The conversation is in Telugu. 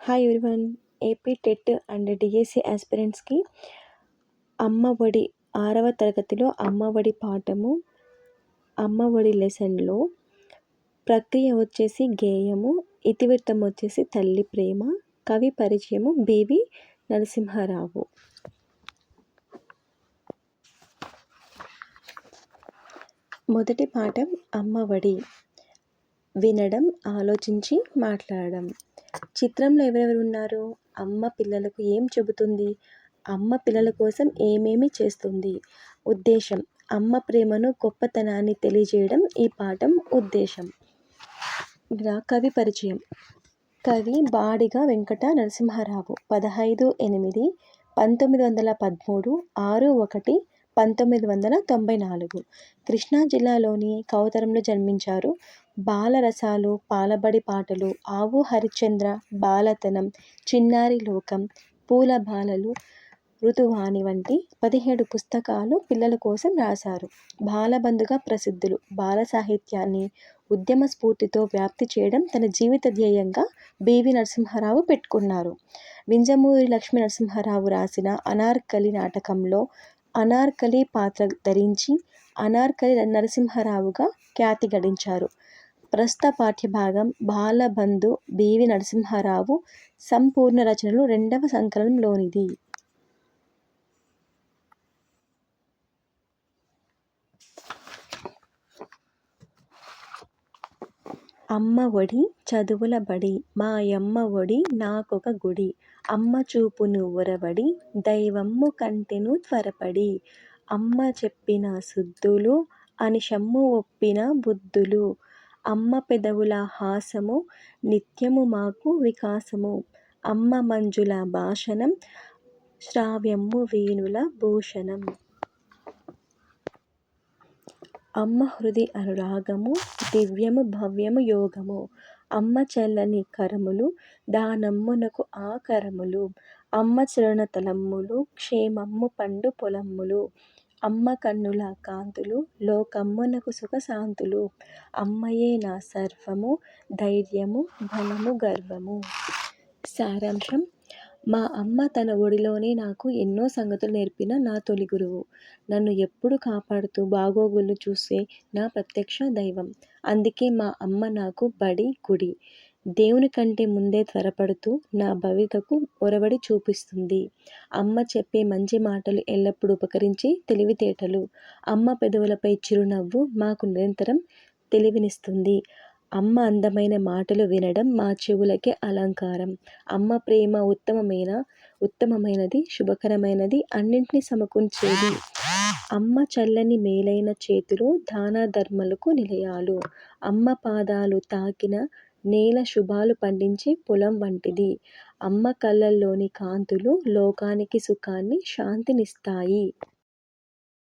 Hi everyone. AP TET and DSC ఆస్పిరెంట్స్కి అమ్మ ఒడి 6వ తరగతిలో అమ్మ ఒడి పాఠము, అమ్మ ఒడి లెసన్లో ప్రక్రియ వచ్చేసి గేయము, ఇతివృత్తం వచ్చేసి తల్లి ప్రేమ, కవి పరిచయము బివి నరసింహారావు. మొదటి పాఠం అమ్మ ఒడి. వినడం, ఆలోచించి మాట్లాడడం. చిత్రంలో ఎవరెవరు ఉన్నారు? అమ్మ పిల్లలకు ఏం చెబుతుంది? అమ్మ పిల్లల కోసం ఏమేమి చేస్తుంది? ఉద్దేశం: అమ్మ ప్రేమను, గొప్పతనాన్ని తెలియజేయడం ఈ పాఠం ఉద్దేశం. కవి పరిచయం: కవి బాడిగ వెంకట నరసింహారావు. 15/8/1913, 6/1/1994 కృష్ణా జిల్లాలోని కౌతరంలో జన్మించారు. బాలరసాలు, పాలబడి పాటలు, ఆవు హరిశ్చంద్ర, బాలతనం, చిన్నారి లోకం, పూల బాలలు, ఋతువాణి వంటి 17 పుస్తకాలు పిల్లల కోసం రాశారు. బాలబంధుగా ప్రసిద్ధులు. బాల సాహిత్యాన్ని ఉద్యమ స్ఫూర్తితో వ్యాప్తి చేయడం తన జీవిత ధ్యేయంగా బివి నరసింహారావు పెట్టుకున్నారు. వింజమూరి లక్ష్మీ నరసింహారావు రాసిన అనార్కలి నాటకంలో అనార్కలి పాత్ర ధరించి అనార్కలి నరసింహారావుగా ఖ్యాతి గడించారు. ప్రస్తుత పాఠ్యభాగం బాలబంధు బివి నరసింహారావు సంపూర్ణ రచనలు 2వ సంకలనంలోనిది. అమ్మ ఒడి చదువుల బడి, మాయమ్మ ఒడి నాకొక గుడి, అమ్మ చూపును ఒరవడి, దైవమ్ము కంటెను త్వరపడి, అమ్మ చెప్పిన సుద్దులు, అనిశమ్ము ఒప్పిన బుద్ధులు, అమ్మ పెదవుల హాసము, నిత్యము మాకు వికాసము, అమ్మ మంజుల భాషణం, శ్రావ్యము వీణుల భూషణం, అమ్మ హృది అనురాగము, దివ్యము భవ్యము యోగము, అమ్మ చల్లని కరములు, దానమ్మునకు ఆ కరములు, అమ్మ చరణ తలమ్ములు, క్షేమమ్ము పండు పొలమ్ములు, అమ్మ కన్నుల కాంతులు, లోకమ్మునకు సుఖశాంతులు, అమ్మయే నా సర్వము, ధైర్యము బలము గర్వము. సారాంశం: మా అమ్మ తన ఒడిలోనే నాకు ఎన్నో సంగతులు నేర్పిన నా తొలి గురువు. నన్ను ఎప్పుడూ కాపాడుతూ బాగోగులు చూసే నా ప్రత్యక్ష దైవం. అందుకే మా అమ్మ నాకు బడి, గుడి. దేవుని కంటే ముందే త్వరపడుతూ నా భవితకు ఒరవడి చూపిస్తుంది. అమ్మ చెప్పే మంచి మాటలు ఎల్లప్పుడూ ఉపకరించే తెలివితేటలు. అమ్మ పెదవులపై చిరునవ్వు మాకు నిరంతరం తెలివినిస్తుంది. అమ్మ అందమైన మాటలు వినడం మా చెవులకే అలంకారం. అమ్మ ప్రేమ ఉత్తమమైనది, శుభకరమైనది, అన్నింటినీ సమకూర్చేది. అమ్మ చల్లని మేలైన చేతులు దాన ధర్మాలకు నిలయాలు. అమ్మ పాదాలు తాకిన నేల శుభాలు పండించే పొలం వంటిది. అమ్మ కళ్ళల్లోని కాంతులు లోకానికి సుఖాన్ని, శాంతినిస్తాయి.